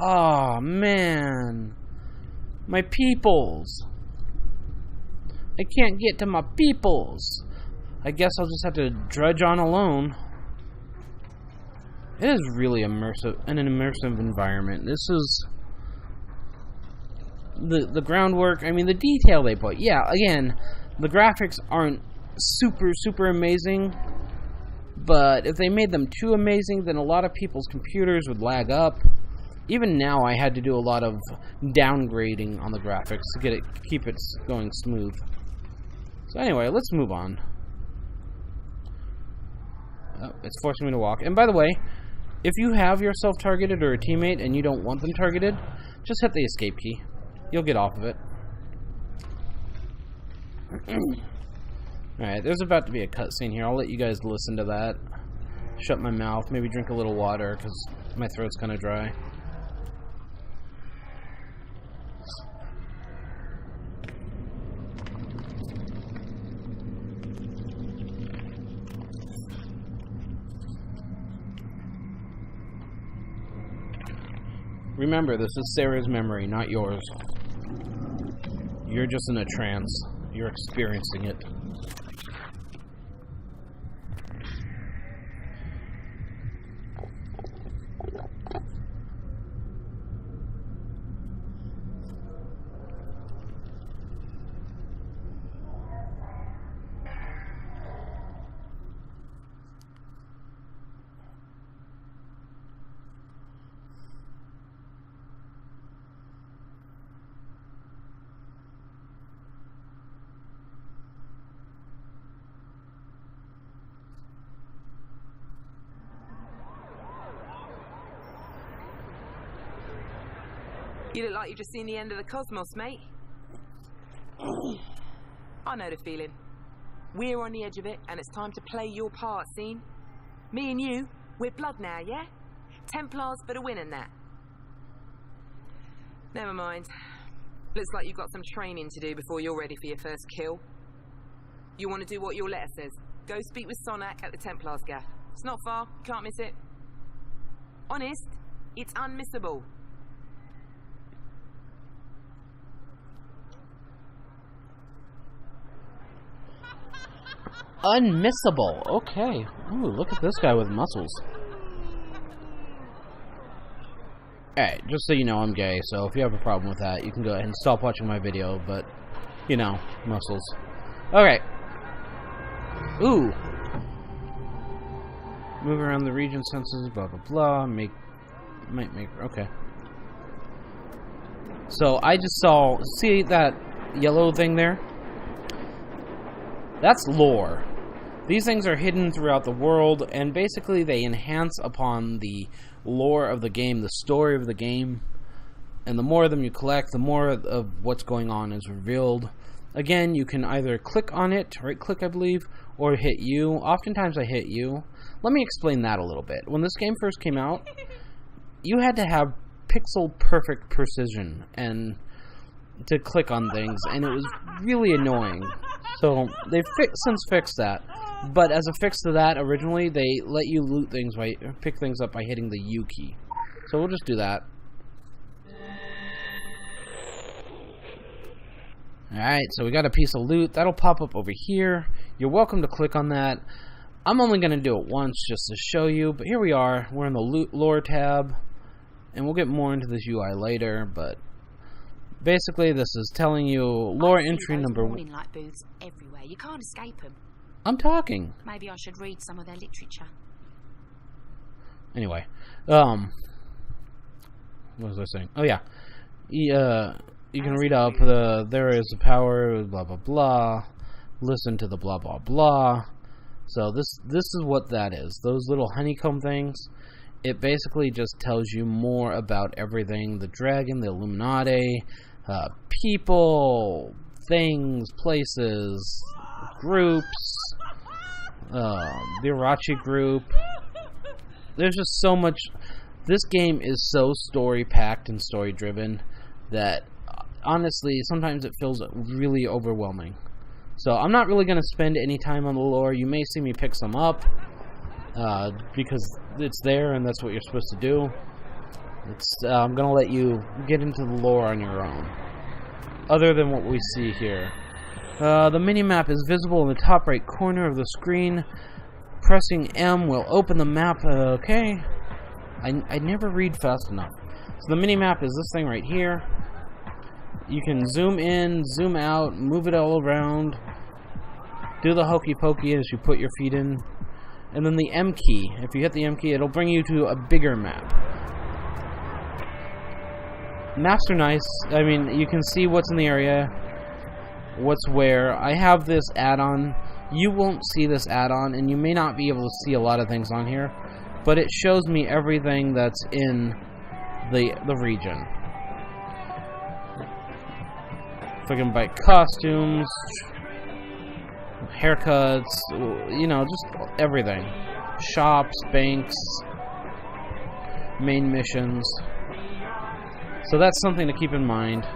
Oh, man. My peoples. I can't get to my peoples. I guess I'll just have to drudge on alone. It is really immersive, an immersive environment. This is the groundwork. I mean, the detail they put. Yeah, again, the graphics aren't super amazing, but if they made them too amazing, then a lot of people's computers would lag up. Even now, I had to do a lot of downgrading on the graphics to keep it going smooth. So anyway, let's move on. Oh, it's forcing me to walk. And by the way, if you have yourself targeted or a teammate and you don't want them targeted, just hit the escape key. You'll get off of it. Alright, there's about to be a cutscene here. I'll let you guys listen to that. Shut my mouth, maybe drink a little water because my throat's kind of dry. Remember, this is Sarah's memory, not yours. You're just in a trance. You're experiencing it. You look like you've just seen the end of the cosmos, mate. I know the feeling. We're on the edge of it, and it's time to play your part, seen? Me and you, we're blood now, yeah? Templars for the win and that. Never mind. Looks like you've got some training to do before you're ready for your first kill. You want to do what your letter says. Go speak with Sonak at the Templars gaff. It's not far, you can't miss it. Honest, it's unmissable. Unmissable. Okay. Ooh, look at this guy with muscles. Alright, just so you know, I'm gay, so if you have a problem with that, you can go ahead and stop watching my video, but, you know, muscles. Okay. Ooh. Move around the region senses, blah, blah, blah. Might make... Okay. So, I just saw... See that yellow thing there? That's lore. These things are hidden throughout the world, and basically they enhance upon the lore of the game, the story of the game. And the more of them you collect, the more of what's going on is revealed. Again, you can either click on it, right-click I believe, or hit U. Oftentimes I hit U. Let me explain that a little bit. When this game first came out, you had to have pixel-perfect precision and to click on things, and it was really annoying. So they've since fixed that. But as a fix to that, originally they let you loot things by pick things up by hitting the U key. So we'll just do that. Alright, so we got a piece of loot. That'll pop up over here. You're welcome to click on that. I'm only going to do it once just to show you, but here we are. We're in the loot lore tab, and we'll get more into this UI later, but basically this is telling you lore entry number 1. Warning light booths everywhere. You can't escape them. I'm talking. Maybe I should read some of their literature. Anyway, what was I saying? Oh yeah, you can read up there is a power, blah blah blah. Listen to the blah blah blah. So this is what that is. Those little honeycomb things. It basically just tells you more about everything: the dragon, the Illuminati, people, things, places, groups, the Irachi group. There's just so much. This game is so story-packed and story-driven that, honestly, sometimes it feels really overwhelming. So I'm not really going to spend any time on the lore. You may see me pick some up, because it's there and that's what you're supposed to do. I'm going to let you get into the lore on your own, other than what we see here. The minimap is visible in the top right corner of the screen. Pressing M will open the map. Okay. I never read fast enough. So the minimap is this thing right here. You can zoom in, zoom out, move it all around. Do the hokey pokey as you put your feet in. And then the M key. If you hit the M key, it'll bring you to a bigger map. Maps are nice. I mean, you can see what's in the area, what's where. I have this add-on. You won't see this add-on, and you may not be able to see a lot of things on here, but it shows me everything that's in the region. If I can buy costumes, haircuts, you know, just everything. Shops, banks, main missions. So that's something to keep in mind.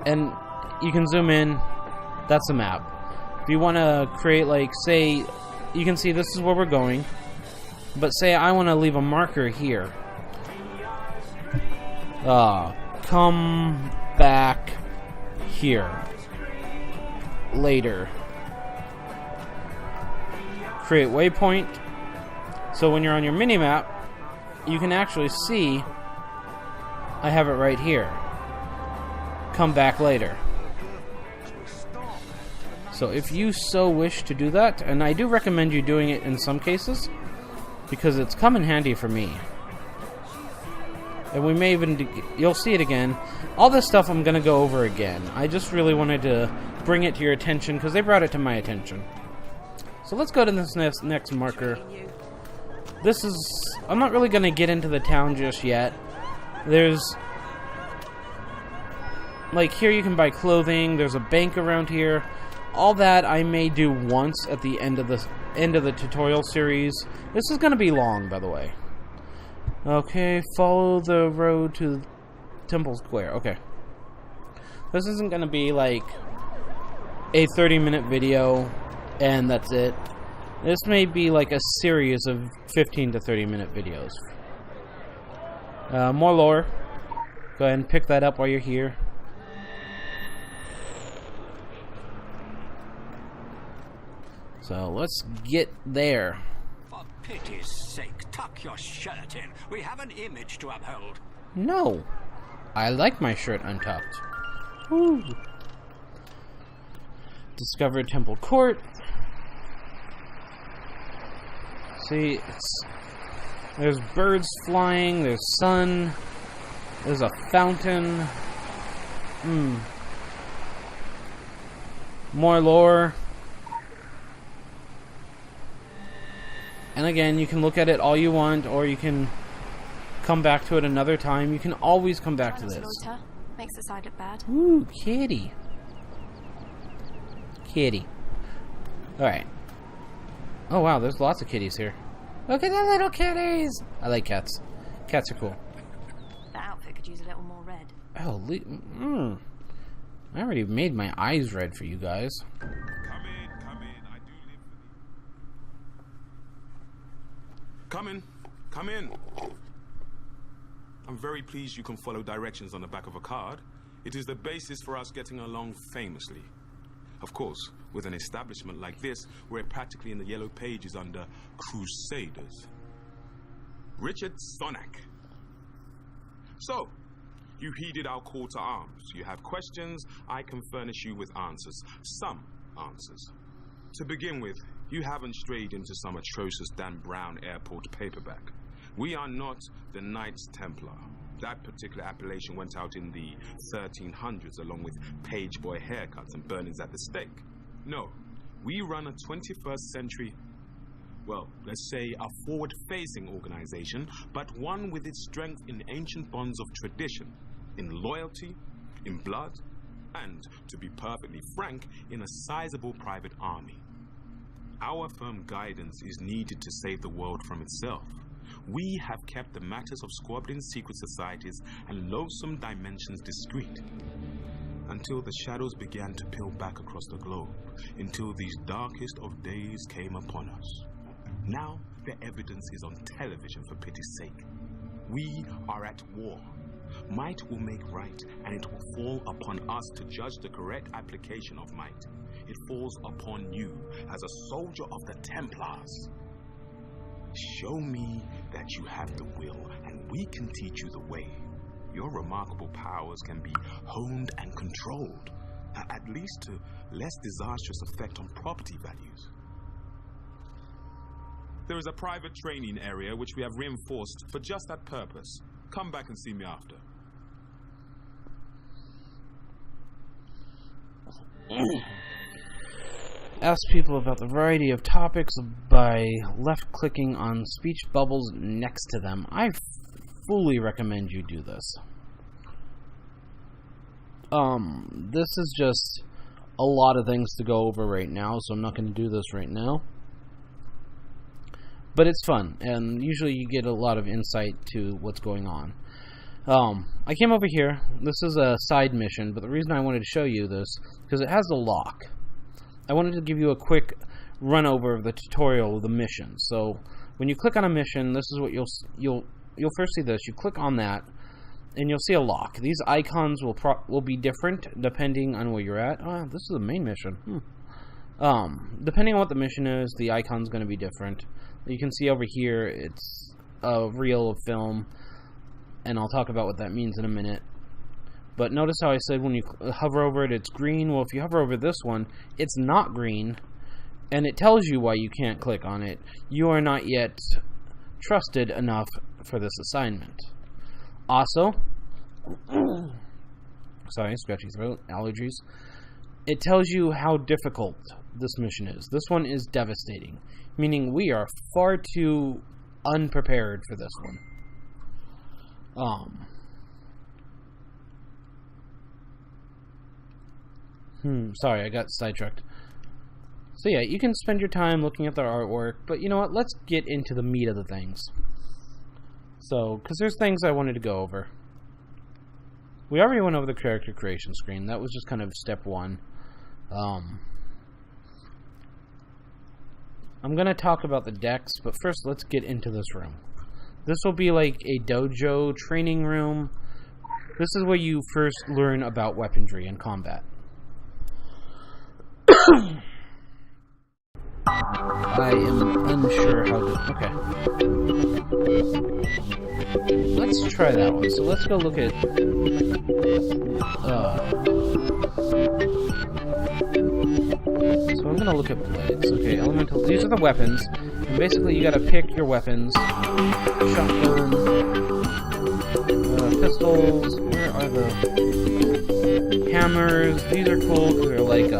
And you can zoom in. That's a map. If you want to create, like, say, you can see this is where we're going. But say I want to leave a marker here. Come back here later. Create waypoint. So when you're on your minimap, you can actually see I have it right here. Come back later. So if you so wish to do that, and I do recommend you doing it in some cases, because it's come in handy for me. And we may even, you'll see it again. All this stuff I'm going to go over again. I just really wanted to bring it to your attention, because they brought it to my attention. So let's go to this next marker. This is, I'm not really going to get into the town just yet. There's, like, here you can buy clothing. There's a bank around here. All that I may do once at the end of the tutorial series. This is going to be long, by the way. Okay, follow the road to Temple Square. Okay. This isn't going to be like a 30-minute video and that's it. This may be like a series of 15 to 30-minute videos. More lore. Go ahead and pick that up while you're here. So let's get there. For pity's sake, tuck your shirt in. We have an image to uphold. No. I like my shirt untucked. Woo. Discover Temple Court. See, there's birds flying, there's sun, there's a fountain. More lore. And again, you can look at it all you want, or you can come back to it another time. You can always come back to this. Loiter. Makes the side look bad. Ooh, kitty. Kitty. Alright. Oh wow, there's lots of kitties here. Look at the little kitties! I like cats. Cats are cool. That outfit could use a little more red. Oh, I already made my eyes red for you guys. Come in. I do live for thee. Come in. I'm very pleased you can follow directions on the back of a card. It is the basis for us getting along famously. Of course, with an establishment like this, we're practically in the yellow pages under Crusaders. Richard Sonak. So, you heeded our call to arms. You have questions, I can furnish you with answers. Some answers. To begin with, you haven't strayed into some atrocious Dan Brown airport paperback. We are not the Knights Templar. That particular appellation went out in the 1300s along with page boy haircuts and burnings at the stake. No, we run a 21st century, well, let's say a forward-facing organization, but one with its strength in ancient bonds of tradition, in loyalty, in blood, and, to be perfectly frank, in a sizable private army. Our firm guidance is needed to save the world from itself. We have kept the matters of squabbling secret societies and loathsome dimensions discreet, until the shadows began to peel back across the globe, until these darkest of days came upon us. Now the evidence is on television, for pity's sake. We are at war. Might will make right, and it will fall upon us to judge the correct application of might. It falls upon you as a soldier of the Templars. Show me that you have the will, and we can teach you the way. Your remarkable powers can be honed and controlled, at least to less disastrous effect on property values. There is a private training area which we have reinforced for just that purpose. Come back and see me after. Ask people about the variety of topics by left-clicking on speech bubbles next to them. I fully recommend you do this. This is just a lot of things to go over right now, so I'm not going to do this right now. But it's fun, and usually you get a lot of insight to what's going on. I came over here. This is a side mission, but the reason I wanted to show you this because it has a lock. I wanted to give you a quick run over of the tutorial of the mission. So when you click on a mission, this is what you'll first see this. You click on that, and you'll see a lock. These icons will be different depending on where you're at. Oh, this is the main mission. Depending on what the mission is, the icon's going to be different. You can see over here, it's a reel of film, and I'll talk about what that means in a minute. But notice how I said when you hover over it, it's green. Well, if you hover over this one, it's not green, and it tells you why you can't click on it. You are not yet trusted enough for this assignment. Also, sorry, scratchy throat, allergies. It tells you how difficult this mission is. This one is devastating, meaning we are far too unprepared for this one. Sorry, I got sidetracked. So yeah, you can spend your time looking at the artwork, but you know what? Let's get into the meat of the things. So, because there's things I wanted to go over. We already went over the character creation screen. That was just kind of step one. I'm going to talk about the decks, but first let's get into this room. This will be like a dojo training room. This is where you first learn about weaponry and combat. I am unsure how to... Okay. Let's try that one. So let's go look at... So I'm gonna look at blades. Okay, elemental... These are the weapons. And basically you gotta pick your weapons. Shotgun. Pistols. Where are the... Hammers. These are cool because they're like,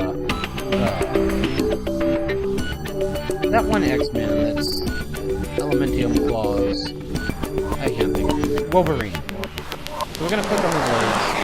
that one X-Man that's Elementium Claws. I can't think. Wolverine. So we're gonna click on the blades.